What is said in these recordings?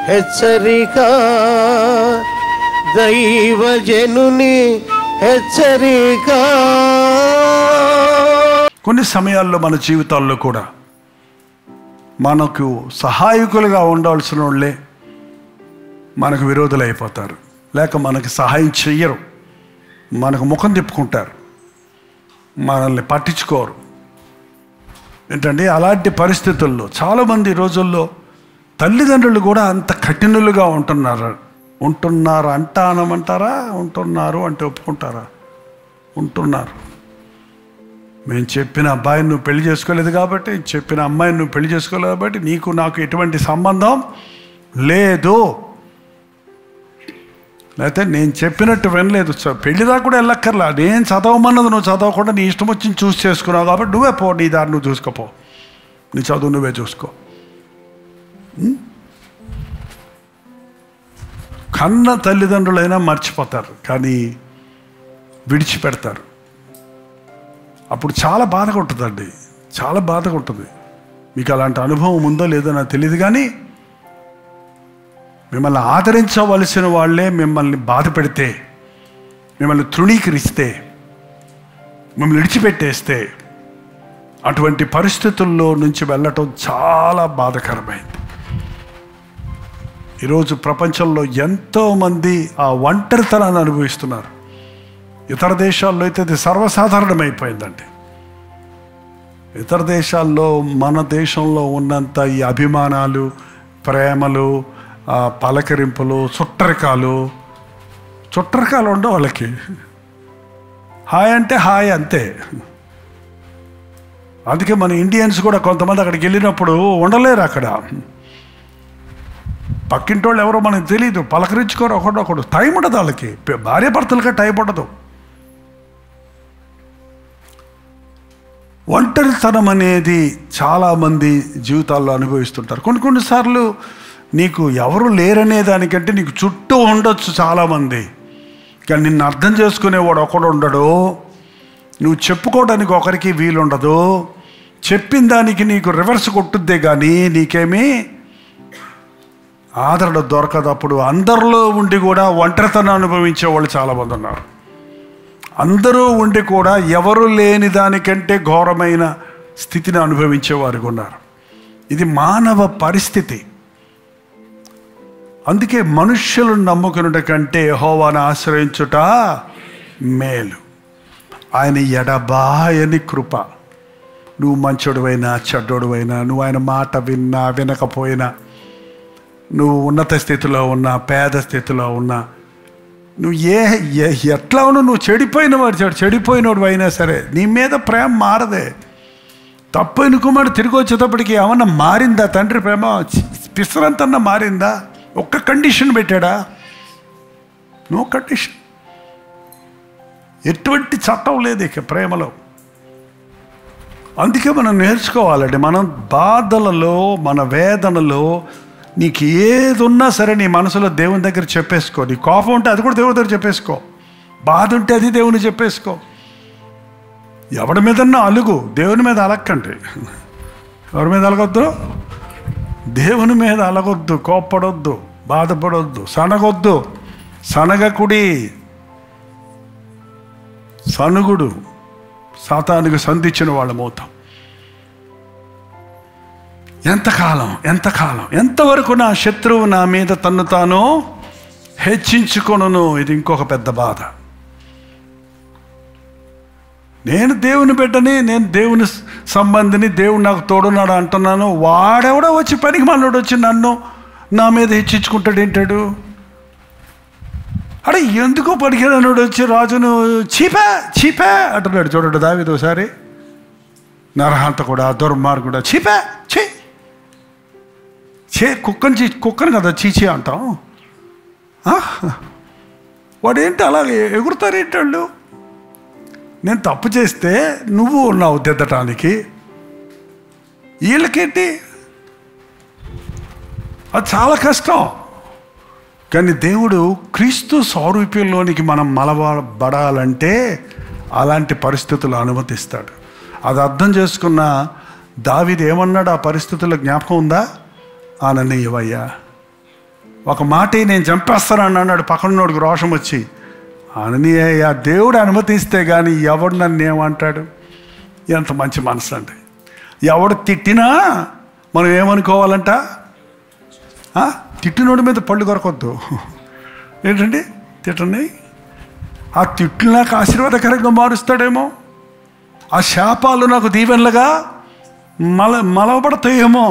హెచ్చరిక, దైవజనుని హెచ్చరిక. కొన్ని సమయాల్లో మన జీవితాల్లో కూడా మనకు సహాయకులుగా ఉండాల్సిన వాళ్ళే మనకు విరోధులు అయిపోతారు, లేక మనకి సహాయం చెయ్యరు, మనకు ముఖం తిప్పుకుంటారు, మనల్ని పట్టించుకోరు. ఏంటంటే అలాంటి పరిస్థితుల్లో చాలామంది రోజుల్లో తల్లిదండ్రులు కూడా అంత కఠినులుగా ఉంటున్నారు అంటానమంటారా? ఉంటున్నారు అంటే ఒప్పుకుంటారా? ఉంటున్నారు. మేము చెప్పిన అబ్బాయిని నువ్వు పెళ్లి చేసుకోలేదు కాబట్టి, చెప్పిన అమ్మాయిని నువ్వు పెళ్లి చేసుకోలేదు కాబట్టి నీకు నాకు ఎటువంటి సంబంధం లేదు, లేకపోతే నేను చెప్పినట్టు వినలేదు, పెళ్లి దాకా కూడా వెళ్ళక్కర్లా, నేను చదవమన్నది నువ్వు చదవకుండా నీ ఇష్టం వచ్చి చూస్ చేసుకున్నావు కాబట్టి నువ్వే పో, నీ దారి నువ్వు చూసుకోపో, నీ చదువు నువ్వే చూసుకో. కన్న తల్లిదండ్రులైనా మర్చిపోతారు, కానీ విడిచిపెడతారు. అప్పుడు చాలా బాధగా ఉంటుందండి, చాలా బాధగా ఉంటుంది. మీకు అలాంటి అనుభవం ఉందో లేదో నాకు తెలియదు, కానీ మిమ్మల్ని ఆదరించవలసిన వాళ్ళే మిమ్మల్ని బాధ పెడితే, మిమ్మల్ని తృణీకరిస్తే, మిమ్మల్ని విడిచిపెట్టేస్తే, అటువంటి పరిస్థితుల్లో నుంచి వెళ్ళటం చాలా బాధాకరమైంది. ఈరోజు ప్రపంచంలో ఎంతోమంది ఆ ఒంటరితనాన్ని అనుభవిస్తున్నారు. ఇతర దేశాల్లో అయితే అది సర్వసాధారణమైపోయిందండి. ఇతర దేశాల్లో మన దేశంలో ఉన్నంత ఈ అభిమానాలు, ప్రేమలు, పలకరింపులు, చుట్టరికాలు ఉండవు వాళ్ళకి. హాయ్ అంటే హాయ్ అంతే. అందుకే మన ఇండియన్స్ కూడా కొంతమంది అక్కడికి వెళ్ళినప్పుడు ఉండలేరు. అక్కడ పక్కింటి వాళ్ళు ఎవరో మనకు తెలియదు, పలకరించుకోరు, ఒకడొకడు. టైం ఉండదు వాళ్ళకి, భార్య భర్తలుగా టైం ఉండదు. ఒంటరితనం అనేది చాలామంది జీవితాల్లో అనుభవిస్తుంటారు. కొన్నిసార్లు నీకు ఎవరు లేరనే దానికంటే నీకు చుట్టూ ఉండొచ్చు చాలామంది, కానీ నిన్ను అర్థం చేసుకునేవాడు ఒకడు ఉండడు, నువ్వు చెప్పుకోవడానికి ఒకరికి వీలుండదు, చెప్పిన దానికి నీకు రివర్స్ కొట్టుద్దే కానీ నీకేమీ ఆదరణ దొరకదు. అప్పుడు అందరిలో ఉండి కూడా ఒంటరితనం అనుభవించే వాళ్ళు చాలామంది ఉన్నారు. అందరూ ఉండి కూడా ఎవరు లేని దానికంటే ఘోరమైన స్థితిని అనుభవించేవారు ఉన్నారు. ఇది మానవ పరిస్థితి. అందుకే మనుష్యులను నమ్ముకునుట కంటే యెహోవాను ఆశ్రయించుట మేలు. ఆయన ఎడబాయని కృప. నువ్వు మంచోడువైనా చెడ్డోడువైనా, నువ్వు ఆయన మాట విన్నా వినకపోయినా, నువ్వు ఉన్నత స్థితిలో ఉన్నా పేద స్థితిలో ఉన్నా, నువ్వు ఎట్లా ఉన్నా, నువ్వు చెడిపోయినవాడు అయినా సరే నీ మీద ప్రేమ మారదే. తప్పైన కుమారుడు తిరిగి వచ్చేటప్పటికి ఏమన్నా మారిందా? తండ్రి ప్రేమ పిసరంతన్నా మారిందా? ఒక్క కండిషన్ పెట్టాడా? No condition. ఎటువంటి చట్టం లేదు ఇక ప్రేమలో. అందుకే మనం నేర్చుకోవాలండి. మనం బాధలలో, మన వేదనలో నీకు ఏది ఉన్నా సరే నీ మనసులో దేవుని దగ్గర చెప్పేసుకో. నీ కోపం ఉంటే అది కూడా దేవుని దగ్గర చెప్పేసుకో, బాధ ఉంటే అది దేవుని చెప్పేసుకో. ఎవడి మీదన్నా అలుగు, దేవుని మీద అలక్కండి. ఎవరి మీద అలగొద్దు? దేవుని మీద అలగొద్దు, కోప్పడొద్దు, బాధపడొద్దు, సనగొద్దు. సనగకుడి, సనుగుడు సాతానుకు సంధించిన వాళ్ళమవుతాం. ఎంతకాలం ఎంతవరకు నా శత్రువు నా మీద తన్ను తాను హెచ్చించుకొనును? ఇది ఇంకొక పెద్ద బాధ. నేను దేవుని బిడ్డని, నేను దేవుని సంబంధిని, దేవుడు నాకు తోడున్నాడు అంటున్నాను. వాడెవడో వచ్చి పనికి మనోడు వచ్చి నన్ను నా మీద హెచ్చించుకుంటాడు ఏంటాడు? అడే ఎందుకో పడికేదన్నాడు వచ్చి రాజును చీపే అంటున్నాడు. చూడండి దావీదు ఒకసారి, నరహంతకుడా, దుర్మార్గుడా, చీపే కుక్కను కదా చీచి అంటాం. వాడేంటి అలాగే ఎగురుతారేంటి వాళ్ళు? నేను తప్పు చేస్తే నువ్వు ఉన్నావు దిద్దటానికి, వీళ్ళకేంటి? అది చాలా కష్టం. కానీ దేవుడు క్రీస్తు సారూప్యంలోనికి మనం మలబడాలంటే అలాంటి పరిస్థితులు అనుమతిస్తాడు. అది అర్థం చేసుకున్న దావీదు ఏమన్నాడు? ఆ పరిస్థితుల్లో జ్ఞాపకం ఉందా? నన్ను ఇవ్వయ్యా, ఒక మాట నేను చంపేస్తానని అన్నాడు. పక్కనోడికి రోషం వచ్చి, అని ఆ దేవుడు అనుమతిస్తే కానీ ఎవడు నన్ను ఏమంటాడు? ఎంత మంచి మనసు అండి. ఎవడు తిట్టినా మనం ఏమనుకోవాలంట? తిట్టినోడి మీద పళ్ళు కొరకొద్దు. ఏంటండి తిట్టని? ఆ తిట్లు నాకు ఆశీర్వాదకరంగా మారుస్తాడేమో, ఆ శాపాలు నాకు దీవెనలుగా మలవబడతాయేమో.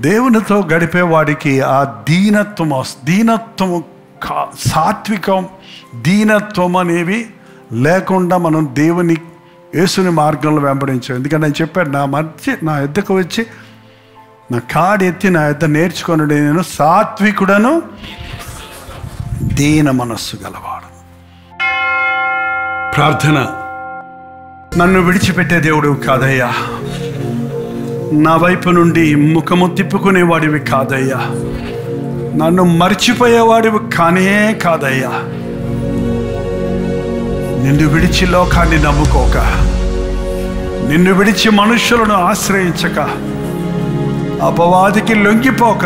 దేవునితో గడిపేవాడికి ఆ దీనత్వము, సాత్వికం, దీనత్వం అనేవి లేకుండా మనం దేవుని యేసుని మార్గంలో వెంబడించాం. ఎందుకంటే నేను చెప్పాడు, నా ఎద్దకు వచ్చి నా కాడి ఎత్తి నా ఎద్ద నేర్చుకొనుడు, నేను సాత్వికుడను దీన మనస్సు గలవాడు. ప్రార్థన. నన్ను విడిచిపెట్టే దేవుడు కాదయ్యా, నా వైపు నుండి ముఖము తిప్పుకునేవాడివి కాదయ్యా, నన్ను మర్చిపోయేవాడివి కానే కాదయ్యా. నిన్ను విడిచి లోకాన్ని నమ్ముకోక, నిన్ను విడిచి మనుషులను ఆశ్రయించక, అపవాదికి లొంగిపోక,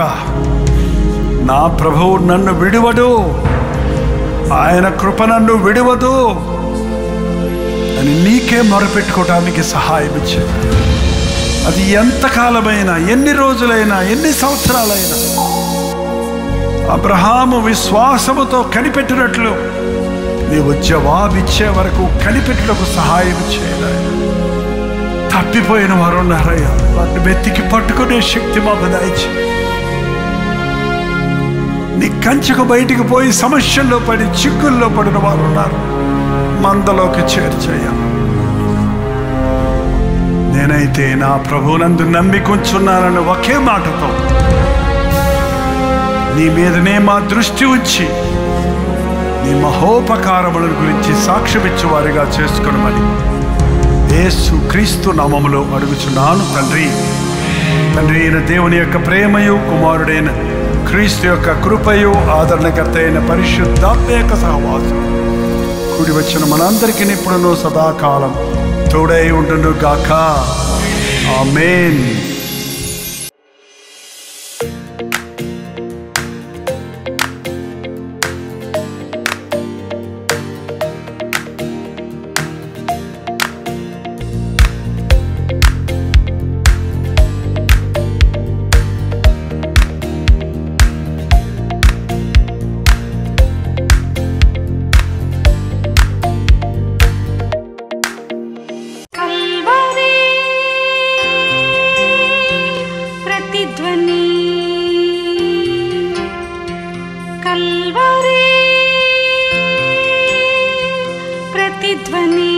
నా ప్రభువు నన్ను విడువడు, ఆయన కృప నన్ను విడువదు అని నీకే మొరపెట్టుకోవటానికి సహాయం ఇచ్చే. అది ఎంతకాలమైనా, ఎన్ని రోజులైనా, ఎన్ని సంవత్సరాలైనా అబ్రహాము విశ్వాసముతో కనిపెట్టినట్లు నీవు జవాబిచ్చే వరకు కనిపెట్టుటకు సహాయం చేయలే. తప్పిపోయిన వారు ఉన్నారయ్యా, వాటిని వెతికి పట్టుకునే శక్తి మాకు దయచి, నీ కంచెకు బయటికి పోయి సమస్యల్లో పడి చిక్కుల్లో పడిన వారు ఉన్నారు, మందలోకి చేర్చయ్యా. నేనైతే నా ప్రభువునందు నమ్మికొంచున్నానన్న ఒకే మాటతో నీ మీదనే మా దృష్టి ఉంచి నీ మహోపకారముల గురించి సాక్ష్యమిచ్చు వారిగా చేసుకునమని యేసు క్రీస్తు నామములో అడుగుచున్నాను తండ్రి. తండ్రి అయిన దేవుని యొక్క ప్రేమయు, కుమారుడైన క్రీస్తు యొక్క కృపయు, ఆదరణకర్త అయిన పరిశుద్ధాత్మ యొక్క సహవాసం కూడి వచ్చిన మనందరికీ ఇప్పుడును సదాకాలం తోడై ఉండును గాక. ఆమేన్. కల్వరి ప్రతిధ్వని